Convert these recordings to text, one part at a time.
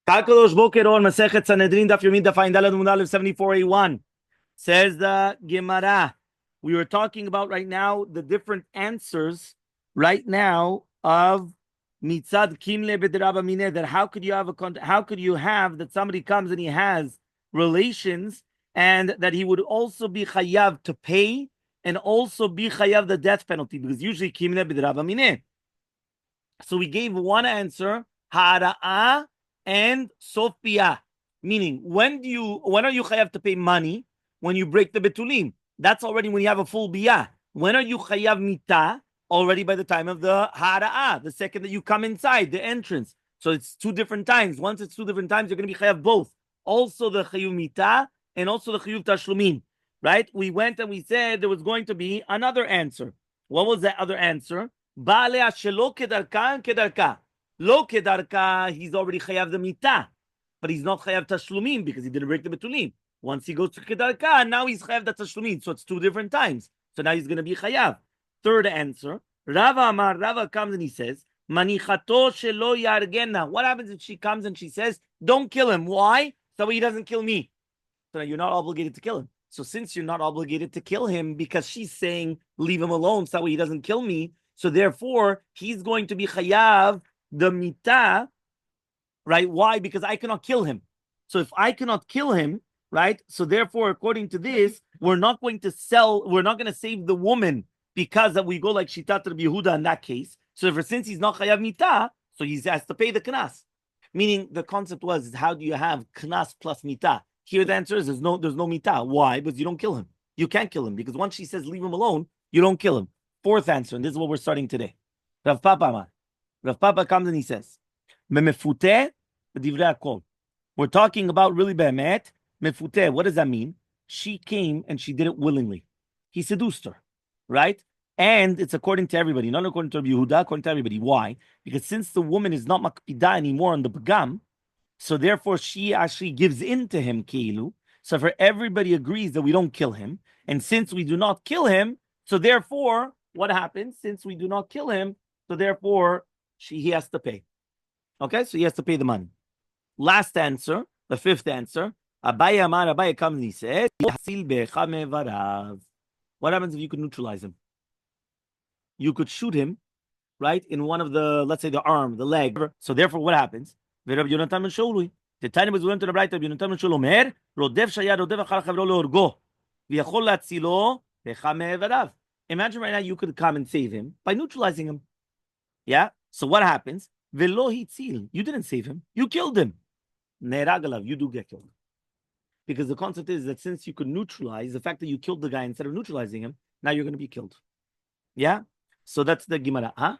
Kalkalosh Boker on Masechet Sanhedrin Daf Yomi Daf Dalad Mudalev 74A1 says the Gemara. We were talking about right now the different answers right now of Mitzad Kimle B'Deraba Mineh, that how could you have that somebody comes and he has relations and that he would also be chayav to pay and also be chayav the death penalty, because usually Kimle B'Deraba Mineh. So we gave one answer, Hara'ah and Sofia, meaning when are you chayav to pay money? When you break the betulim. That's already when you have a full biyah. When are you chayav mita? Already by the time of the hara'ah, the second that you come inside the entrance. So it's two different times. Once it's two different times, you're going to be chayav both. Also the chayuv mita and also the chayuv tashlumin. Right? We went and we said there was going to be another answer. What was that other answer? Ba'aleh shelo kedarka and kedarka. Lo kedarka, he's already chayav the mita, but he's not chayav tashlumin because he didn't break the betulim. Once he goes to kedarka, now he's chayav the tashlumin. So it's two different times. So now he's going to be chayav. Third answer, Rava comes and he says, Manichato shelo yargena. What happens if she comes and she says, don't kill him? Why? So he doesn't kill me. So now you're not obligated to kill him. So since you're not obligated to kill him because she's saying, leave him alone so he doesn't kill me, so therefore he's going to be chayav the mita, right? Why? Because I cannot kill him. So if I cannot kill him, right? So therefore, according to this, we're not going to save the woman because that we go like Shitat Rabbi Yehuda in that case. So since he's not chayav mita, so he has to pay the knas. Meaning the concept was, how do you have knas plus mita? Here the answer is there's no mita. Why? Because you don't kill him. You can't kill him because once she says leave him alone, you don't kill him. Fourth answer, and this is what we're starting today. Rav Papa comes and he says, we're talking about really be'emet, mefuteh. What does that mean? She came and she did it willingly. He seduced her, right? And it's according to everybody, not according to Rabbi Yehuda, according to everybody. Why? Because since the woman is not makpida anymore on the begam, so therefore she actually gives in to him, keilu. So for everybody agrees that we don't kill him. And since we do not kill him, so therefore, what happens? Since we do not kill him, so therefore he has to pay. Okay, so he has to pay the money. Last answer, the fifth answer. Abaye comes and he says, what happens if you could neutralize him? You could shoot him, right, in one of the, let's say the arm, the leg. So therefore, what happens? The time was went to the right of Yonatan Shul Omer, Rodef Shaya Rodef Achar Chavro Leorgo, V'yachol Latzilo Becha Me'evadav. Imagine right now you could come and save him by neutralizing him. Yeah? So what happens? Velo hitzil. You didn't save him. You killed him. Neragalav. You do get killed. Because the concept is that since you could neutralize, the fact that you killed the guy instead of neutralizing him, now you're going to be killed. Yeah? So that's the Gemara. Huh?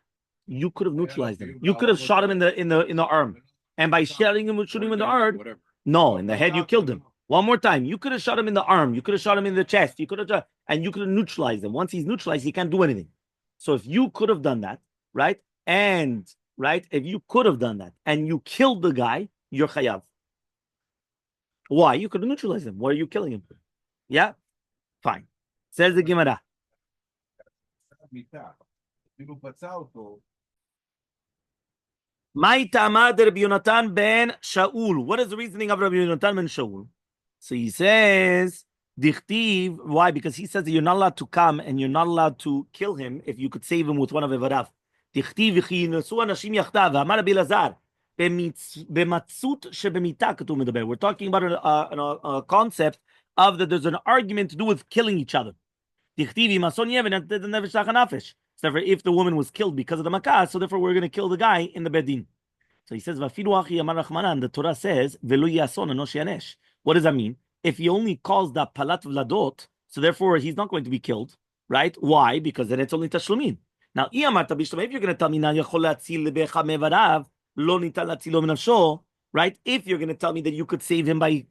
You could have neutralized him. You could have shot him in the arm. And by shooting him in the arm, no, in the head, you killed him. One more time. You could have shot him in the arm. You could have shot him in the chest. You could have, and you could have neutralized him. Once he's neutralized, he can't do anything. So if you could have done that, right? And right, if you could have done that and you killed the guy, you're chayav. Why? You could have neutralized him. Why are you killing him? Yeah, fine. Says the Gemara. What is the reasoning of Rabbi Yonatan ben Shaul? So he says, Dichtiv. Why? Because he says that you're not allowed to come and you're not allowed to kill him if you could save him with one of Evarav. Dichtiv v'chi yinasu anashim yachtav. Amar Rabbi Elazar. B'matzut shebemita katuv medaber. We're talking about a concept of that there's an argument to do with killing each other. Dichtiv imason yeven the nefesh tachanafesh. So therefore, if the woman was killed because of the makah, so therefore we're going to kill the guy in the bedin. So he says, "Vafilu achi amar Rachmanan." The Torah says, "Velo yason eno sheyanesh." What does that mean? If he only calls the palat vladot, so therefore he's not going to be killed, right? Why? Because then it's only tashlumin. Now, if you're going to tell me now, right? If you're going to tell me that you could save him by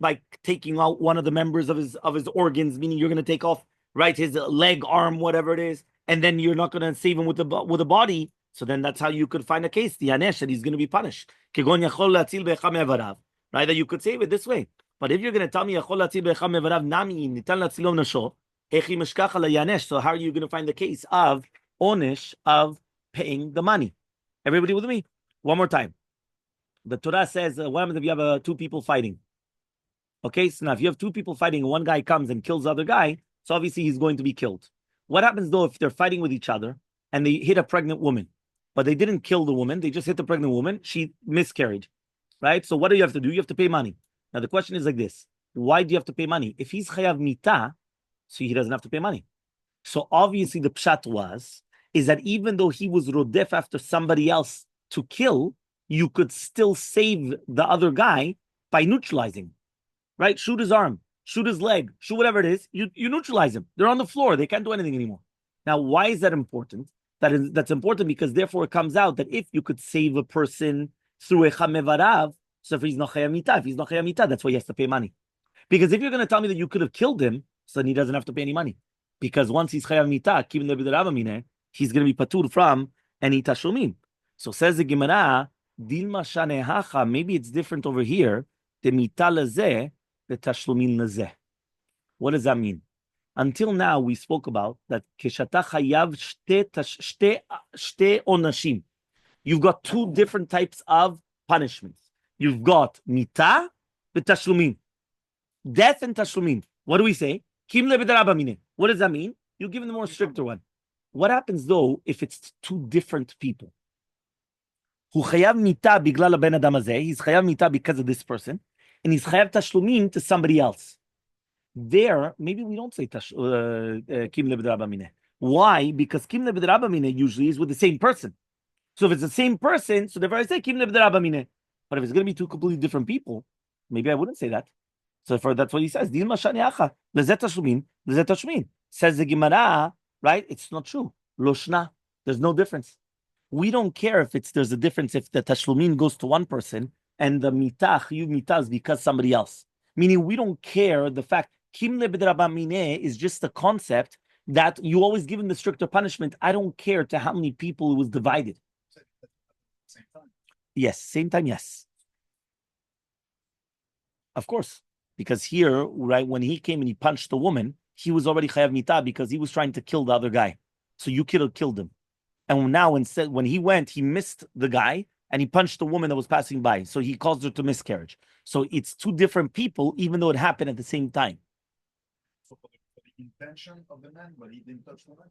taking out one of the members of his organs, meaning you're going to take off, right, his leg, arm, whatever it is, and then you're not going to save him with the body. So then that's how you could find a case, the Yanesh, that he's going to be punished. Right? That you could save it this way. But if you're going to tell me, so how are you going to find the case of onish of paying the money? Everybody with me? One more time. The Torah says, what happens if you have two people fighting? Okay, so now if you have two people fighting and one guy comes and kills the other guy, so obviously he's going to be killed. What happens though if they're fighting with each other and they hit a pregnant woman, but they didn't kill the woman, they just hit the pregnant woman, she miscarried, right? So what do you have to do? You have to pay money. Now the question is like this: why do you have to pay money? If he's chayav mita, so he doesn't have to pay money. So obviously the pshat is that even though he was rodef after somebody else to kill, you could still save the other guy by neutralizing, right? Shoot his arm, shoot his leg, shoot whatever it is. You neutralize him. They're on the floor. They can't do anything anymore. Now, why is that important? That's important because therefore it comes out that if you could save a person through a chamevarav, so if he's not chayav mita, that's why he has to pay money. Because if you're going to tell me that you could have killed him, so then he doesn't have to pay any money. Because once he's chayav mita, he's going to be patur from any tashlumin. So says the Gemara, dilma shanehacha, maybe it's different over here. The mita lazeh, the tashlumin lazeh. What does that mean? Until now, we spoke about that keshata chayav shte onashim. You've got two different types of punishments. You've got mita and tashlumin. Death and tashlumin. What do we say? What does that mean? You give him the more stricter one. What happens though if it's two different people? Hu chayav mita biglal ben adam hazeh. He's chayav mita because of this person, and he's chayav tashlumin to somebody else. There, maybe we don't say kim lebedraba mineh. Why? Because kim lebedraba mineh usually is with the same person. So if it's the same person, so therefore I say kim lebedraba mineh. But if it's going to be two completely different people, maybe I wouldn't say that. So for that's what he says. Says the Gemara, right? It's not true. Loshna. There's no difference. We don't care if there's a difference if the tashlumin goes to one person and the mitah, chiyuv mitah is because somebody else. Meaning we don't care the fact kim lebedraba mineh is just a concept that you always give him the stricter punishment. I don't care to how many people it was divided. Same time. Yes, same time, yes. Of course. Because here, right, when he came and he punched the woman, he was already chayav mita because he was trying to kill the other guy. So you killed him. And now instead, when he went, he missed the guy and he punched the woman that was passing by. So he caused her to miscarriage. So it's two different people, even though it happened at the same time. So for the intention of the man, but he didn't touch the woman?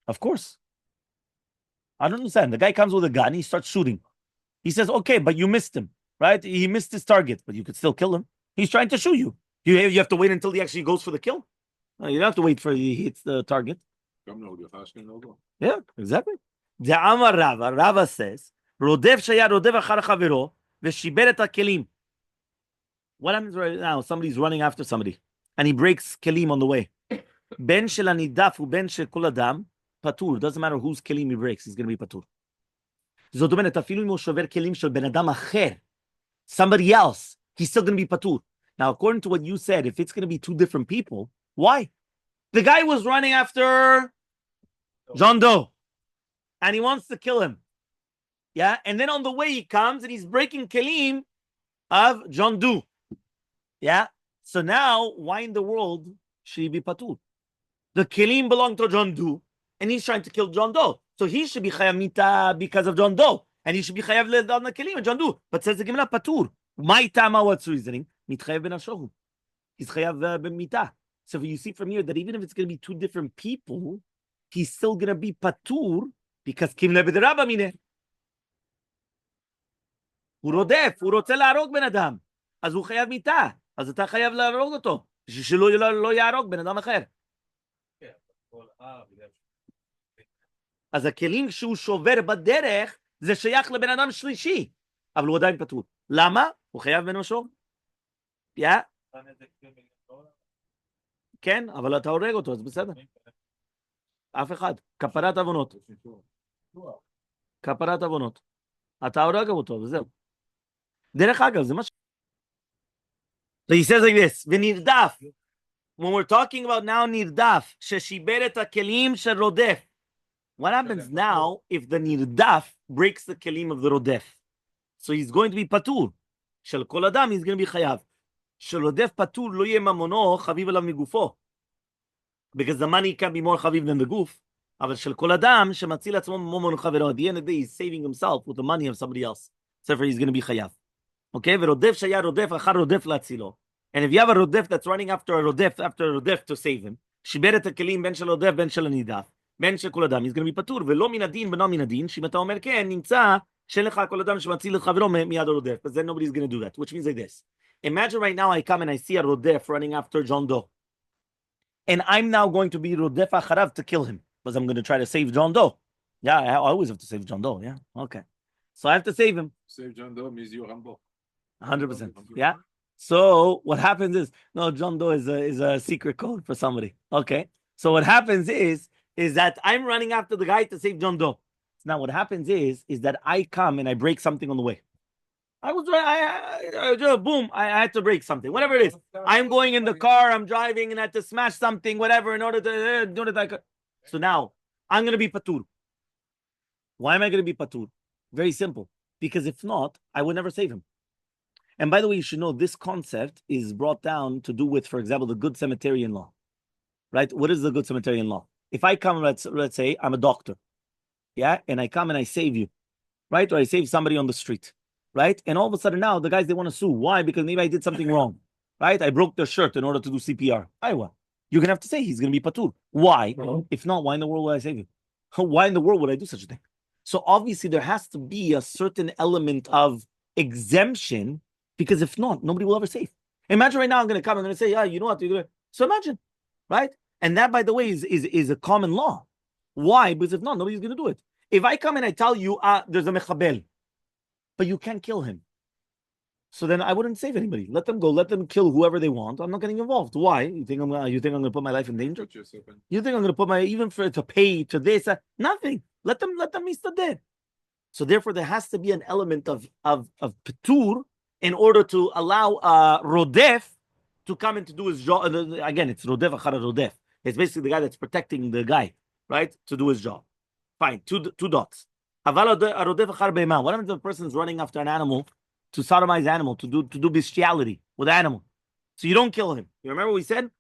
Of course. I don't understand. The guy comes with a gun, he starts shooting. He says, okay, but you missed him, right? He missed his target, but you could still kill him. He's trying to shoot you. You have to wait until he actually goes for the kill. No, you don't have to wait for he hits the target. Yeah, exactly. The Amar Rava says, Rodef shaya rodef achar chavero v'shiber et hakelim. What happens right now? Somebody's running after somebody, and he breaks kelim on the way. Ben shel anidaf u ben shel kol adam patur. Doesn't matter whose kelim he breaks, he's going to be patur. זאת אומרת, אפילו אם הוא שובר כלים של בן אדם אחר, somebody else, he's still going to be patur. Now, according to what you said, if it's going to be two different people, why? The guy was running after John Doe, and he wants to kill him. Yeah, and then on the way he comes and he's breaking kelim of John Doe. Yeah, so now why in the world should he be patur? The kelim belong to John Doe, and he's trying to kill John Doe. So he should be chayav mita because of John Doe, and he should be chayav on the kelim of John Doe. But says the Gemara patur. My tama, what's reasoning? Mitchayav ben ashohu. He's chayav ben mita. So you see from here that even if it's going to be two different people, he's still going to be patur because kim lebedraba mineh. הוא רודף, הוא רוצה להרוג בן אדם. אז הוא חייב מיתה. אז אתה חייב להרוג אותו. שלא לא יהרוג בן אדם אחר. אז הכלים שהוא שובר בדרך, זה שייך לבן אדם שלישי. אבל הוא עדיין פטור. למה? הוא חייב בן משור. כן, אבל אתה הורג אותו, אז בסדר. אף אחד. כפרת עוונות. כפרת עוונות. אתה הורג אותו, וזהו. דרך אגב, זה מה ש... So he says like this, ונרדף. When we're talking about now נרדף, ששיבר את הכלים של רודף. What happens now if the nirdaf breaks the kelim of the rodef? So he's going to be patur. Shel kol adam, he's going to be chayav. Shel rodef patur lo yeh mamono chaviv alav migufo. Because the money can be more chaviv than the guf. But shel kol adam shematzil atzmo momon chavero. At the end of the day, he's saving himself with the money of somebody else. So therefore, he's going to be chayav. Okay, ורודף שהיה רודף אחר רודף להצילו. And if you have a rodef that's running after a rodef to save him, שיבר את הכלים בין של רודף בין של הנידף, בין של כל אדם, he's going to be פטור, ולא מן הדין בנו מן הדין, שאם אתה אומר כן, נמצא שאין לך כל אדם שמציל את חברו מיד הרודף, but then nobody's going to do that, which means like this. Imagine right now I come and I see a rodef running after John Doe, and I'm now going to be rodef acharav to kill him, because I'm going to try to save John Doe. Yeah, I always have to save John Doe, yeah, okay. So I have to save him. Save John Doe means you Rambo. 100%, yeah. So what happens is, no, John Doe is a secret code for somebody. Okay. So what happens is that I'm running after the guy to save John Doe. Now what happens is that I come and I break something on the way. Boom, I had to break something, whatever it is. I'm going in the car, I'm driving, and I had to smash something, whatever, in order to do it. So now I'm going to be patur. Why am I going to be patur? Very simple. Because if not, I would never save him. And by the way, you should know this concept is brought down to do with, for example, the good Samaritan law, right? What is the good Samaritan law? If I come, let's say I'm a doctor, yeah, and I come and I save you, right? Or I save somebody on the street, right? And all of a sudden now the guys, they want to sue. Why? Because maybe I did something wrong, right? I broke their shirt in order to do CPR. Iowa, you're gonna have to say he's gonna be patur. Why? If not, why in the world would I save you? Why in the world would I do such a thing? So obviously there has to be a certain element of exemption. Because if not, nobody will ever save. Imagine right now I'm going to come, I'm going to say, yeah, you know what? You're gonna... So imagine, right? And that, by the way, is a common law. Why? Because if not, nobody's going to do it. If I come and I tell you, there's a mechabel, but you can't kill him. So then I wouldn't save anybody. Let them go. Let them kill whoever they want. I'm not getting involved. Why? You think I'm going to put my life in danger? You think I'm going to put my, even for to pay to this? Nothing. Let them be dead. So therefore, there has to be an element of petur, in order to allow rodef to come and to do his job. Again, it's rodef achar rodef. It's basically the guy that's protecting the guy, right, to do his job. Fine, two dots. What happens if a person is running after an animal to sodomize animal, to do bestiality with animal? So you don't kill him. You remember what we said?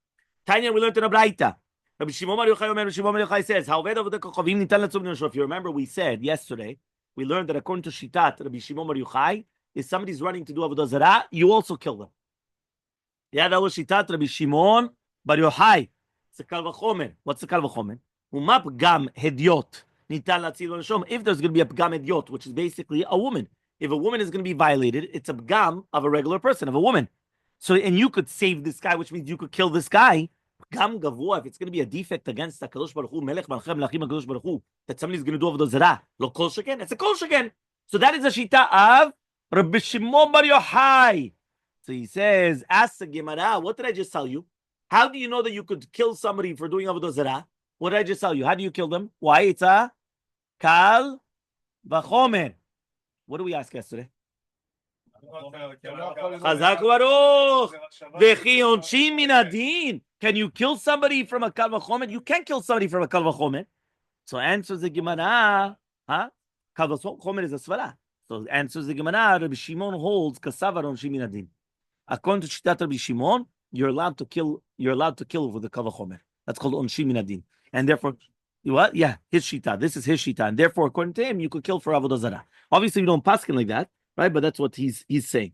Tanya, we learned in a Braita. Rabbi Shimon Bar Yochai says, if you remember, we said yesterday, we learned that according to Shitat, Rabbi Shimon Bar Yochai, if somebody's running to do Avodah Zarah, you also kill them. Yeah, that was Shitat Rabbi Shimon Bar Yochai. It's a kal v'chomer. What's the kal v'chomer? Uma pgam hediot nitan latzil v'nashom. If there's going to be a pgam hediot, which is basically a woman. If a woman is going to be violated, it's a pgam of a regular person, of a woman. So, and you could save this guy, which means you could kill this guy. Pgam gavua, if it's going to be a defect against the Kadosh Baruch Hu, Melech Malchem Lachim Kadosh Baruch Hu, that somebody's going to do Avodah Zarah, lo kol sheken, it's a kol sheken. So that is a shita of Rabbi Shimon Bar Yochai. So he says, ask the Gemara, what did I just tell you? How do you know that you could kill somebody for doing Avodah Zarah? What did I just tell you? How do you kill them? Why? It's a kal v'chomer. What did we ask yesterday? Chazak Baruch. V'chi onshim min adin. Can you kill somebody from a kal v'chomer? You can't kill somebody from a kal v'chomer. So answers the Gemara, kal v'chomer is a svara. So answers the Gemara, Rabbi Shimon holds kasavar onshim min adin. According to Shitat Rabbi Shimon, you're allowed to kill with the kal v'chomer. That's called onshim min adin. And therefore, what? Yeah, his shita. This is his shita, and therefore, according to him, you could kill for avodah zarah. Obviously, we don't paskin like that, right? But that's what he's saying.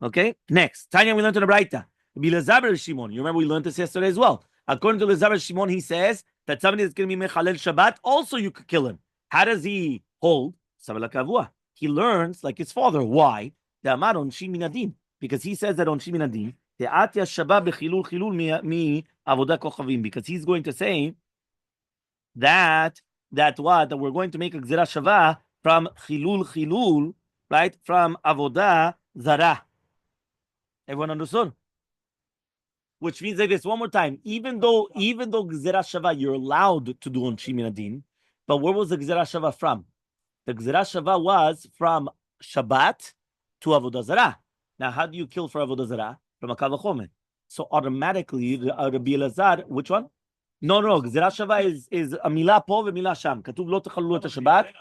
Okay. Next, Tanya, we learned in the Braita. Rabbi Shimon. You remember we learned this yesterday as well. According to Rabbi Shimon, he says that somebody is going to be mechalel Shabbat. Also, you could kill him. How does he hold? He learns like his father. Why? Because he says that on Shiminadin, because he's going to say that we're going to make a gzera shava from chilul, right? From avodah zarah. Everyone understood? Which means like this one more time. Even though gzera shava you're allowed to do on Shiminadin, but where was the gzera shava from? The gzera shava was from Shabbat to avodah zarah. Now, how do you kill for avodah zarah? From a kal v'chomer. So automatically, Rabbi Elazar, which one? No. Gzera shava is a milah po v'milah sham. Katuv lo techalulu et Shabbat.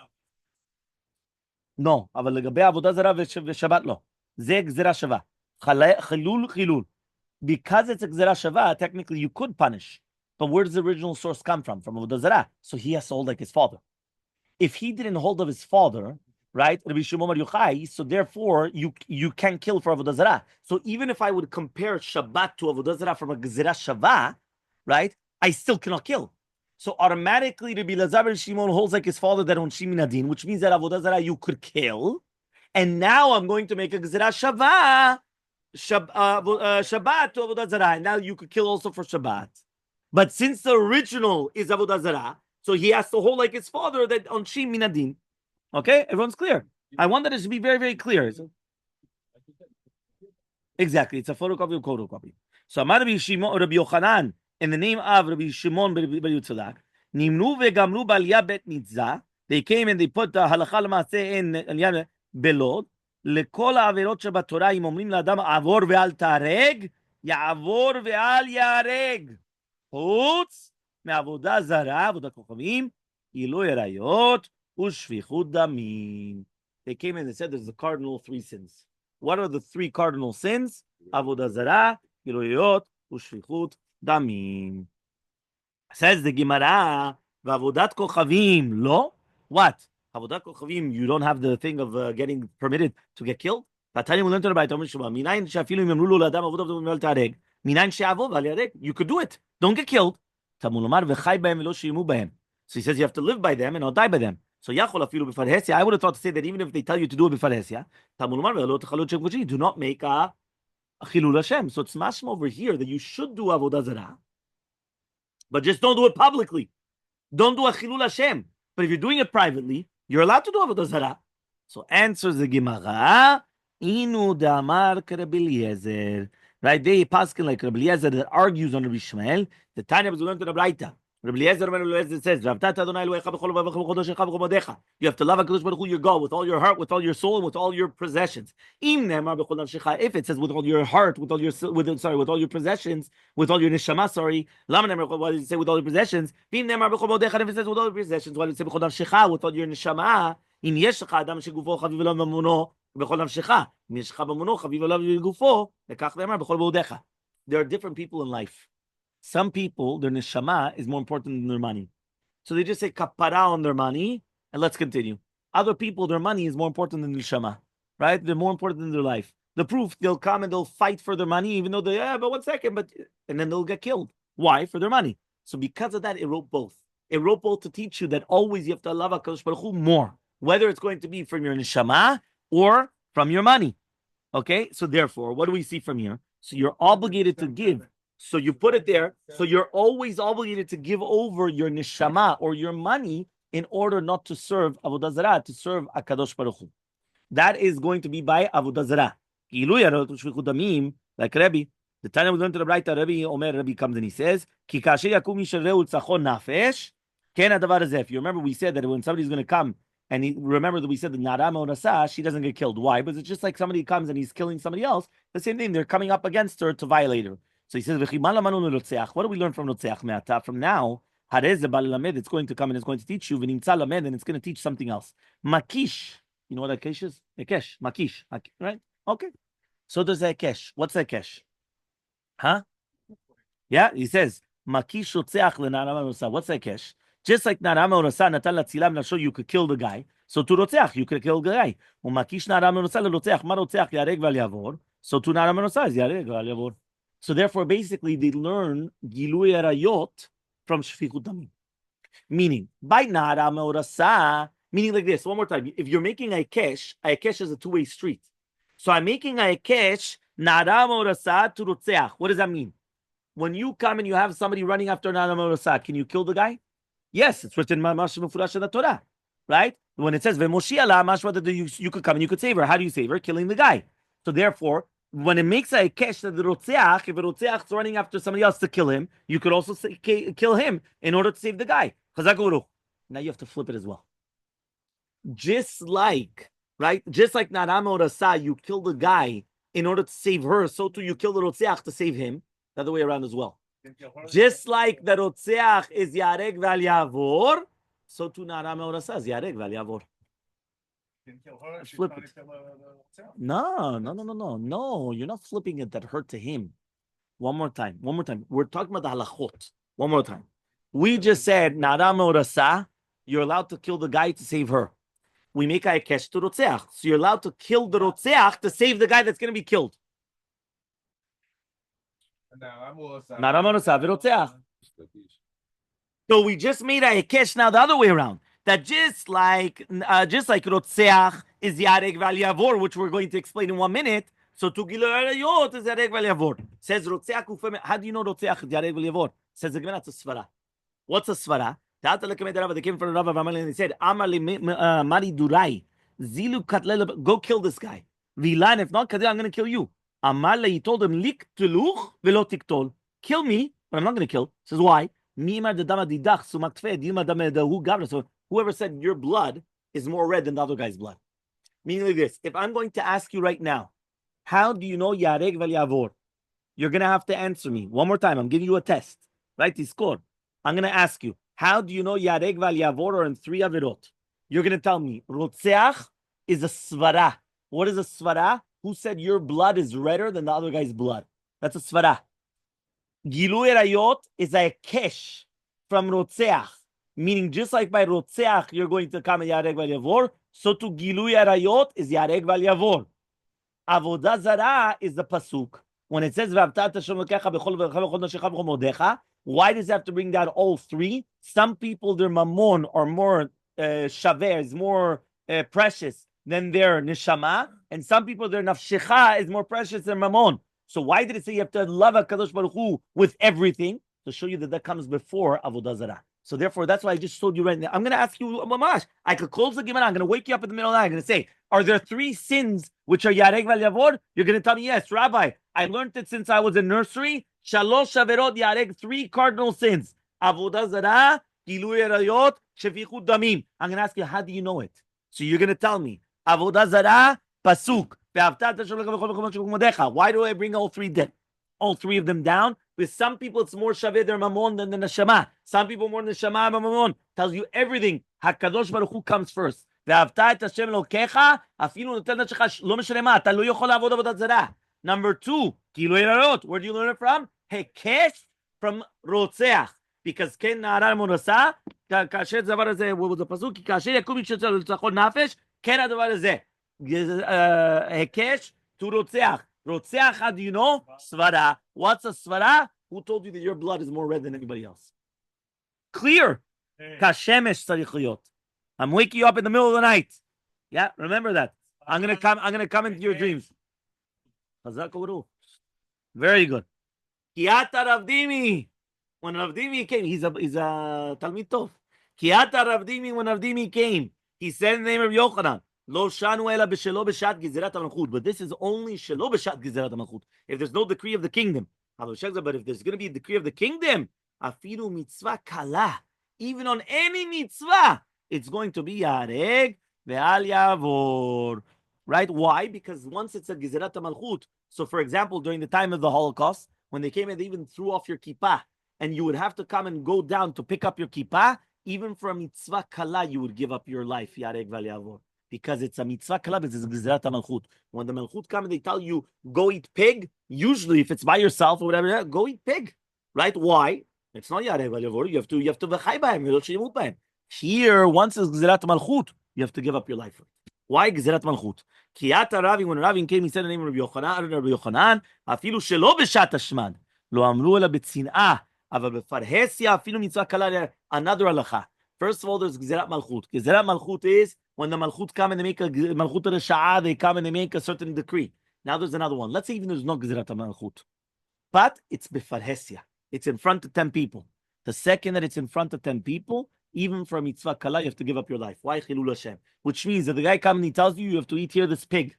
No, אבל לגבי avodah zarah v'Shabbat lo. זה gzera shava. Chilul. Because it's a gzera shava, technically you could punish. But where does the original source come from? From avodah zarah. So he has to hold like his father. If he didn't hold of his father, right? Rabbi Shimon Bar Yochai. So therefore, you can kill for avodah zarah. So even if I would compare Shabbat to avodah zarah from a gezerah shavah, right? I still cannot kill. So automatically, Rabbi Elazar ben Shimon holds like his father that on Shimin, which means that avodah zarah you could kill. And now I'm going to make a gezerah shavah, Shabbat to avodah zarah. And now you could kill also for Shabbat. But since the original is avodah zarah, so he has to hold like his father that on Shimin. Okay, everyone's clear. I want that it should be very, very clear. Exactly, it's a photocopy of photocopy. So Amar Rabbi Shimon, Rabbi Yochanan, in the name of Rabbi Shimon Bar Yotzalak, Nimnu vegamru b'aliyah bet mitzvah. They came and they put the halacha l'maaseh in aliyah belod. לכל העבירות שבתורה, אם אומרים לאדם עבור ואל תהרג, יעבור ואל ייהרג. חוץ מעבודה זרה, עבודת כוכבים, גילוי עריות ושפיכות דמים. They came and they said there's the cardinal three sins. What are the three cardinal sins? Avodah zarah, giloyot, ushvichut, damim. Says the Gemara, v'avodat kochavim, lo? What? Avodat kochavim, you don't have the thing of getting permitted to get killed? You could do it. Don't get killed. So he says you have to live by them and not die by them. So I would have thought to say that even if they tell you to do it b'farhesia, do not make a chilul Hashem. So it's mashma over here that you should do avodah zarah, but just don't do it publicly. Don't do a chilul Hashem. But if you're doing it privately, you're allowed to do avodah zarah. So answers the Gemara, inu damar Rabbi Eliezer. Right, they paskin like Rabbi Eliezer that argues on Rabbi Shmuel. The Tanya was learned to the Braita. Rabbi Eliezer says, you have to love HaKadosh Baruch Hu, your God, with all your heart, with all your soul, and with all your possessions. If it says with all your heart, with all your with all your possessions, with all your neshama, why does it say with all your possessions? If it says with all your possessions, why does it say with all your neshama? אם יש לך אדם שגופו חביב עליו ממונו בכל נפשך, אם יש לך ממונו חביב עליו בגופו, לכך נאמר בכל מאודיך. There are different people in life. Some people, their neshama is more important than their money. So they just say kapara on their money, and let's continue. Other people, their money is more important than their neshama, right? They're more important than their life. The proof, they'll come and they'll fight for their money, even though they, but 1 second, and then they'll get killed. Why? For their money. So because of that, it wrote both. It wrote both to teach you that always you have to love HaKadosh Baruch Hu more, whether it's going to be from your neshama or from your money. Okay? So therefore, what do we see from here? So you're obligated to give. So you put it there. So you're always obligated to give over your neshama or your money in order not to serve avodah zarah, to serve HaKadosh Baruch Hu. That is going to be by avodah zarah. Like Rabbi, the time we learned to the Braita, Rabbi comes and he says, Ki kasher yakum ish reu tzachon nafesh, ken hadavar hazeh. If you remember, we said that when somebody's going to come, and remember that we said that Narama or Nasa, she doesn't get killed. Why? Because it's just like somebody comes and he's killing somebody else. The same thing, they're coming up against her to violate her. So he says, what do we learn from Rotzeach me'ata? From now, it's going to come and it's going to teach you, and it's going to teach something else. Makish. You know what a kesh is? A kesh. Makish. Right? Okay. So there's a kesh. What's a kesh? Huh? Yeah, he says, Makish Rotzeach le'Narama Nasa. What's a kesh? Just like Narama Urasa Natan Latzilam Nasho, you could kill the guy. So to Rotzeach, you could kill the guy. Umakish Narama Urasa leRotzeach, Ma Rotzeach Yareg Val Yavor. So to Narama Urasa is Yareg Val Yavor. So therefore, basically, they learn Gilui Arayot from Shfichut Damim. Meaning, by Narama Urasa, meaning like this. One more time. If you're making a kesh is a two-way street. So I'm making a kesh Narama Urasa to Rotzeach. What does that mean? When you come and you have somebody running after Narama Urasa, can you kill the guy? Yes, it's written in the Torah, right? When it says you could come and you could save her. How do you save her? Killing the guy. So therefore, when it makes a kesh that the Rotzeach, if a Rotzeach is running after somebody else to kill him, you could also kill him in order to save the guy. Now you have to flip it as well. Just like Narama Orasa, you kill the guy in order to save her, so too you kill the Rotzeach to save him. The other way around as well. Just like the Rotzeach is Yareg Val Yavor, so too Narama Orasa is Yareg Val Yavor. Flip it. No. You're not flipping it that hurt to him. One more time. We're talking about the halachot. One more time. We just said Narama Orasa, you're allowed to kill the guy to save her. we make a hekesh to rotzeach. So you're allowed to kill the rotzeach to save the guy that's going to be killed. So we just made a hekesh now the other way around. That just like rotzeach is yareg val yavor, which we're going to explain in 1 minute. So to gilo arayot is yareg val yavor. Says rotzeach ufem. How do you know rotzeach is yareg val yavor? Says the Gemara, it's a svara. What's a svara? They came from Rabbi and they said, Amar Mari Durai, Zilu Katlel, go kill this guy. Vilan, if not, Kadir, I'm going to kill you. Amar he told him, Lik Tuluch velo tiktol. Kill me, but I'm not going to kill. Says, why? So whoever said your blood is more red than the other guy's blood. Meaning like this, if I'm going to ask you right now, how do you know Yareg vel Yavor? You're going to have to answer me. One more time, I'm giving you a test. Right? Score. I'm going to ask you, how do you know Yareg val Yavor are in 3 avirot? You're going to tell me, Rotzeach is a svara. What is a svara? Who said your blood is redder than the other guy's blood? That's a svara. Gilui Rayot is a kesh from Rotzeach. Meaning, just like by Rotzeach, you're going to come Yareg val Yavor, so to Gilui Rayot is Yareg val Yavor. Avodah Zarah is the pasuk. When it says, why does it have to bring down all 3? Some people, their mammon are more shaver, is more precious than their neshama, and some people, their nafshecha is more precious than mammon. So why did it say you have to love HaKadosh Baruch Hu with everything? To show you that that comes before Avodah Zarah. So therefore, that's why I just told you right now. I'm going to ask you, Mamash, I could close the Gemara. I'm going to wake you up in the middle of the night. I'm going to say, are there 3 sins which are Yareg val Yavor? You're going to tell me, yes, Rabbi. I learned it since I was in nursery. Shalosh Shaverot Yareg, 3 cardinal sins. Avodah Zarah, Gilui Arayot, Shefichut Damim. I'm going to ask you, how do you know it? So you're going to tell me, Avodah Zarah, Pasuk. Why do I bring all 3 of them down? With some people, it's more shaveh their mammon than the neshama. Some people more neshama than mammon. Tells you everything. HaKadosh Baruch Hu comes first. Number 2, where do you learn it from? Hekesh from Rotzeach. Because ken na'arar monasa, kasher zavar hazeh, what was the pasuk? Kasher yakum yishetzel l'tzachol nafesh, ken hadavar hazeh. Hekesh to Rotzeach. Rotzeach, how do you know? Svara. What's a svara? Who told you that your blood is more red than anybody else? Clear. Kashemesh tzarich liyot. I'm waking you up in the middle of the night. Yeah, remember that. I'm gonna come into your dreams. Very good. Kiata Ravdimi. When Ravdimi came, he's a Talmid Tov. Kiata Ravdimi, when Ravdimi came, he said in the name of Yochanan, Lo shanu ela b'shelo b'shat gizerat malchut. But this is only shelo b'shat gizerat malchut. If there's no decree of the kingdom. But if there's going to be a decree of the kingdom, afilu mitzvah kala. Even on any mitzvah, it's going to be yareg ve'al yavor. Right? Why? Because once it's a gizerat malchut. So for example, during the time of the Holocaust, when they came and they even threw off your kippah, and you would have to come and go down to pick up your kippah, even for a mitzvah kala, you would give up your life, yareg ve'al yavor. Because it's a mitzvah kala, it's a gizerat malchut. When the malchut come and they tell you, go eat pig, usually if it's by yourself or whatever, go eat pig. Right? Why? It's not yareg val yavor. You have to v'chai b'hem. Here, once it's gizerat malchut, you have to give up your life. Why gizerat malchut? Kiata Ravi, when Ravi came, he said the name of Rabbi Yochanan, afilu shelo b'shat hashmad, lo amru ela b'tzin'ah, aval b'farhesia, afilu mitzvah kala, another halacha. First of all, there's gizerat malchut. Gizerat malchut is when the malchut come and they make a malchut resha'ah, they come and they make a certain decree. Now there's another one. Let's say even there's no gizerat malchut, but it's b'farhesia. It's in front of 10 people. The second that it's in front of 10 people, even for a mitzvah kala, you have to give up your life. Why chilul Hashem? Which means that the guy comes and he tells you, you have to eat here this pig.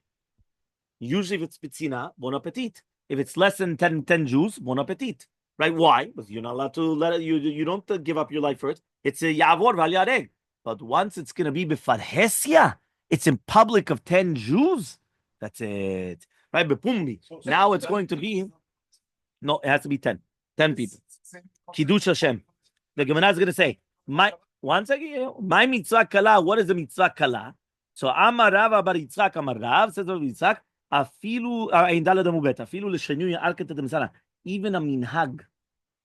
Usually if it's pitzina, bon appetit. If it's less than 10 Jews, bon appetit. Right? Why? Because you're not allowed to let it, you don't give up your life for it. It's a yavor val yareg. But once it's going to be b'farhesia, it's in public of 10 Jews, that's it. Right? Bepumbi. Now it's going to be, no, it has to be 10. 10 people. Kiddush Hashem. The Gemara is going to say, my mitzvah kala, what is the mitzvah kala? So Amar Rav bar Yitzchak Amar Rav, says Rav Yitzchak, afilu l'shenui arket demsara, even a minhag,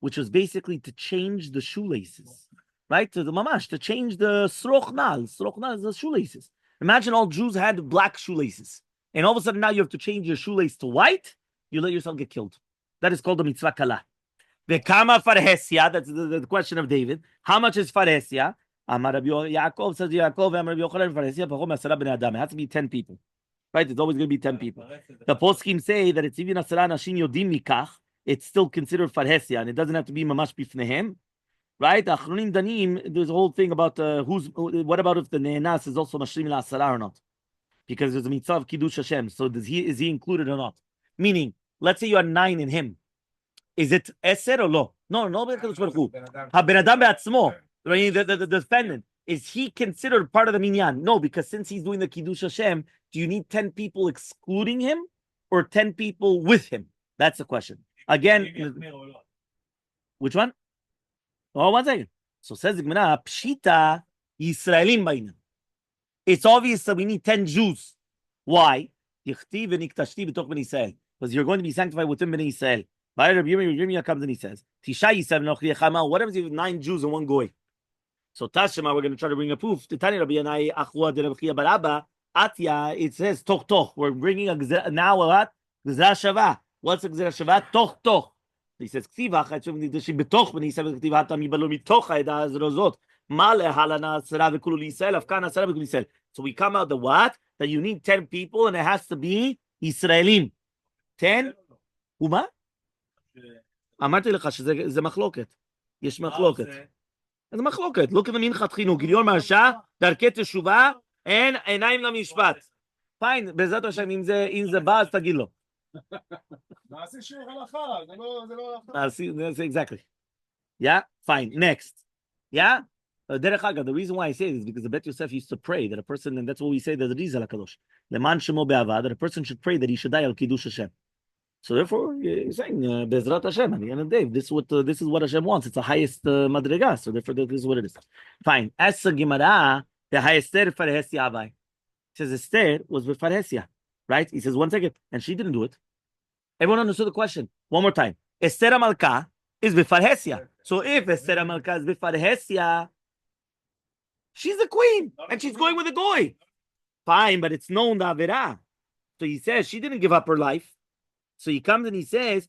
which was basically to change the shoelaces, right? To the mamash, to change the sroch nal. Sroch nal is the shoelaces. Imagine all Jews had black shoelaces. And all of a sudden now you have to change your shoelace to white. You let yourself get killed. That is called the mitzvah kala. V'kama farhesia, that's the question of David. How much is farhesia? Amar Rabbi Yaakov, says Yaakov, Amar Rabbi Yochanan, farhesia pachom asara bnei adam. It has to be 10 people. Right? It's always going to be 10 people. The poskim say that it's even asara nashim yodim mikach. It's still considered farhesia, and it doesn't have to be mamash bifnehem. Right? Achronim danim, there's a whole thing about what about if the ne'enas is also mashlim la'asara or not? Because there's a mitzvah of kiddush Hashem. So is he included or not? Meaning, let's say you are 9 in him. Is it eser or lo? No, because Ben Adam be'atzmo, the defendant, is he considered part of the minyan? No, because since he's doing the kiddush Hashem, do you need 10 people excluding him or 10 people with him? That's the question. Again, which one? Oh, 1 second. So says the Gemara, Pshita Yisraelim ba'inyan. It's obvious that we need 10 Jews. Why? Because you're going to be sanctified within Bnei Israel. Rabbi Yirmiyah comes and he says, what if you have 9 Jews and 1 goy? So Tashema, we're going to try to bring a proof. It says toch. We're bringing a now what? Gzera shava. What's a gzera shava? Toch. He says, so we come out the what? That you need 10 people and it has to be Israelim. 10? Uma? אמרתי לך שזה מחלוקת. יש מחלוקת. זה מחלוקת. לא כדמין חתכינו. גיליון מרשע, דרכי תשובה, אין עיניים למשפט. פיין, בעזרת השם, אם זה בא, אז תגיד לו. נעשה שיעור הלכה, זה לא הלכה. Exactly. Yeah? Fine. Next. Yeah? דרך אגב, the reason why I say this is because the Bet Yosef used to pray that a person, and that's what we say that it is al HaKadosh, למען שמו באהבה, that a person should pray that he should die al Kiddush Hashem. So therefore, you're saying, Bezrat Hashem, at the end of the day, this is what Hashem wants. It's the highest madriga, so therefore this is what it is. Fine. As a Gemara, the highest Farhesia Abai. Says Esther was with Farhesia, right? He says, 1 second, and she didn't do it. Everyone understood the question. One more time. Esther Malka is with Farhesia. So if Esther Malka is with Farhesia, she's the queen, and she's going with the goy. Fine, but it's known the Avera. So he says she didn't give up her life. So he comes and he says,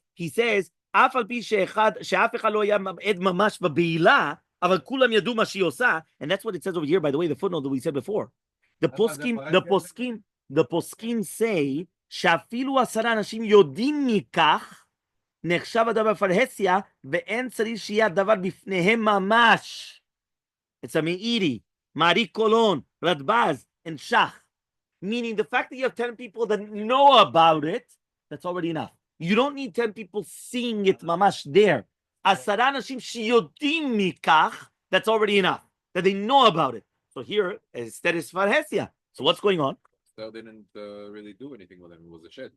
אף על פי שאף אחד לא היה עד ממש בבעילה, אבל כולם ידעו מה שהיא עושה, and that's what it says over here, by the way, the footnote that we said before. The poskim say, שאפילו 10 אנשים יודעים מכך, נחשב הדבר פרהסיה, ואין צריך שיהיה הדבר בפניהם ממש. It's a Meiri, Marie Colon, Radbaz, and Shach. Meaning the fact that you have 10 people that know about it, that's already enough. You don't need 10 people seeing it mamash there. 10 אנשים שיודעים מכך, that's already enough. That they know about it. So here, instead is Farhesia. So what's going on? They didn't really do anything with him. It was a shed.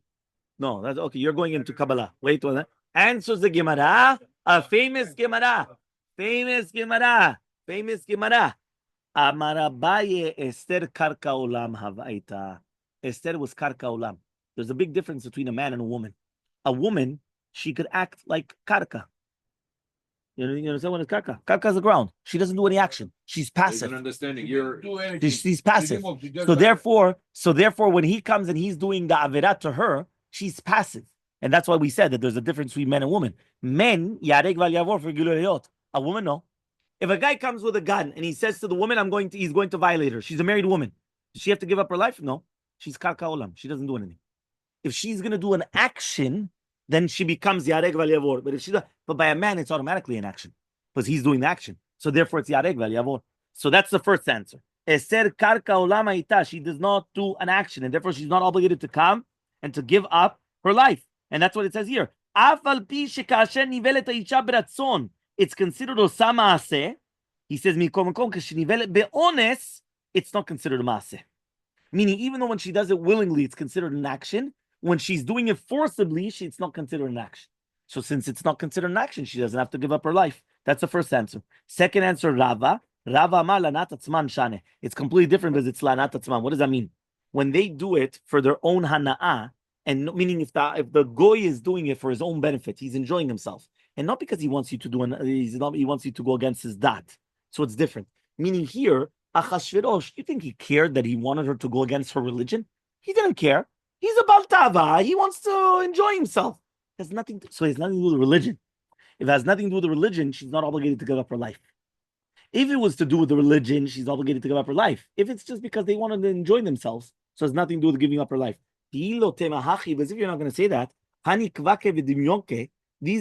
No, that's okay. You're going into Kabbalah. Wait one minute. Answers the Gemara. A famous Gemara. Amar Abaye Esther Karka Olam Havaita. Esther was Karka Olam. There's a big difference between a man and a woman. A woman, she could act like Karka. You understand what is Karka? Karka is the ground. She doesn't do any action. She's passive. Understanding. She's passive. So therefore, when he comes and he's doing the Averat to her, she's passive. And that's why we said that there's a difference between men and women. Men, yareg val yavor for giluriyot. A woman, no. If a guy comes with a gun and he says to the woman, he's going to violate her. She's a married woman. Does she have to give up her life? No. She's Karka Olam. She doesn't do anything. If she's going to do an action, then she becomes Yareg Val Yavor. But by a man, it's automatically an action because he's doing the action. So therefore, it's Yareg Val Yavor. So that's the first answer. Esther Karka Olam Haita. She does not do an action, and therefore she's not obligated to come and to give up her life. And that's what it says here. It's considered Osama Aseh. He says, it's not considered a Maaseh. Meaning, even though when she does it willingly, it's considered an action. When she's doing it forcibly, it's not considered an action. So since it's not considered an action, she doesn't have to give up her life. That's the first answer. Second answer, Rava. Rava amar lanat atzman shane. It's completely different because it's lanat atzman. What does that mean? When they do it for their own hana'ah, and meaning if the goy is doing it for his own benefit, he's enjoying himself, and not because he wants you to do he wants you to go against his dat. So it's different. Meaning here, Achashverosh, you think he cared that he wanted her to go against her religion? He didn't care. He's a Baltava. He wants to enjoy himself. It has nothing to, so it has nothing to do with religion. If it has nothing to do with the religion, she's not obligated to give up her life. If it was to do with the religion, she's obligated to give up her life. If it's just because they wanted to enjoy themselves, so it has nothing to do with giving up her life. But if you're not going to say that, these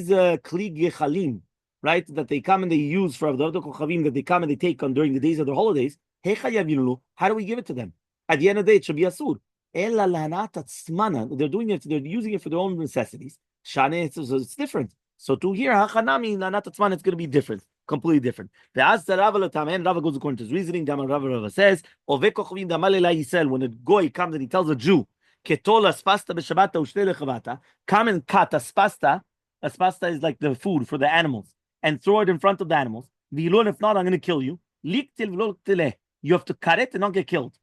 kli gechalim, right, that they come and they use for the kochavim, that they come and they take on during the days of their holidays, how do we give it to them? At the end of the day, it should be asur. They're doing it, they're using it for their own necessities. It's different. So to hear hachanami lanat atzman, it's going to be different, completely different. The Rava goes according to his reasoning. Rava says, when a goy comes and he tells a Jew, come and cut aspasta. Aspasta is like the food for the animals, and throw it in front of the animals. If not, I'm going to kill you. You have to cut it and not get killed.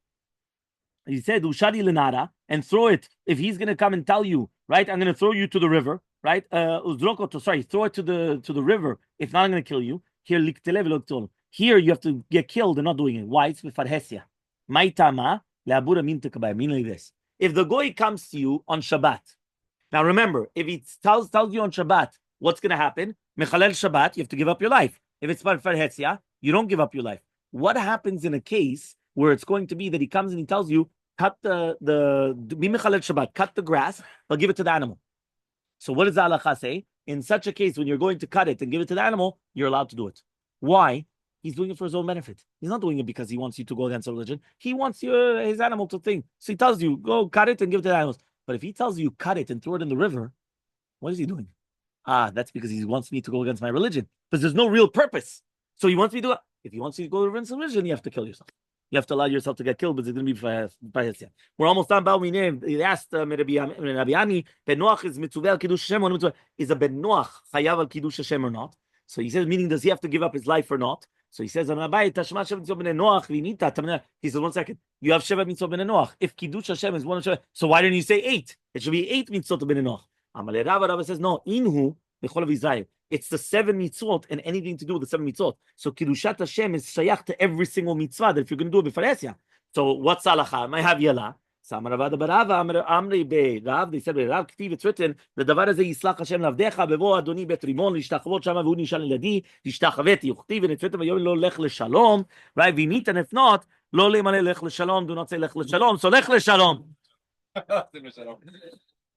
He said, Ushadi lenara, and throw it. If he's going to come and tell you, right, I'm going to throw you to the river, right? Throw it to the river. If not, I'm going to kill you. Here, you have to get killed and not doing it. Why? It's mefarhesia. Meaning like this. If the goy comes to you on Shabbat, now remember, if he tells you on Shabbat what's going to happen, mechalel Shabbat, you have to give up your life. If it's mefarhesia, you don't give up your life. What happens in a case where it's going to be that he comes and he tells you, cut the Shabbat, cut the grass, but give it to the animal. So what does the halakha say? In such a case, when you're going to cut it and give it to the animal, you're allowed to do it. Why? He's doing it for his own benefit. He's not doing it because he wants you to go against the religion. He wants his animal to think. So he tells you, go cut it and give it to the animals. But if he tells you, cut it and throw it in the river, what is he doing? That's because he wants me to go against my religion. Because there's no real purpose. So he wants me to, if he wants you to go against the religion, you have to kill yourself. You have to allow yourself to get killed, but it's going to be by. We're almost done. He asked Rabbi Ami, Ben Noach is mitzvah al kiddush Hashem or mitzvah? Is a Ben Noach chayav al kiddush Hashem or not? So he says, meaning, does he have to give up his life or not? So he says, he says, 1 second, you have Sheva mitzvot ben Noach. If kiddush Hashem is one of Sheva, so why didn't you say 8? It should be 8 mitzvot ben Noach. Elmaleh Rava says, no, inhu b'chol Israel. It's the 7 mitzvot and anything to do with the 7 mitzvot. So Kiddushat Hashem is shayach to every single mitzvah that if you're going to do it b'faresia. So what's halacha? May have yala. They said, it's written, the davar הזה יסלח השם לעבדיך, בבוא אדוני בית רימון, להשתחוות שם והוא נשאל לילדי, להשתחוויתי, וכתיב, and it's written, ויאמר לו לך לשלום, right? ואם and if not, לא למלא לך לשלום, do not say לך לשלום, so לך לשלום.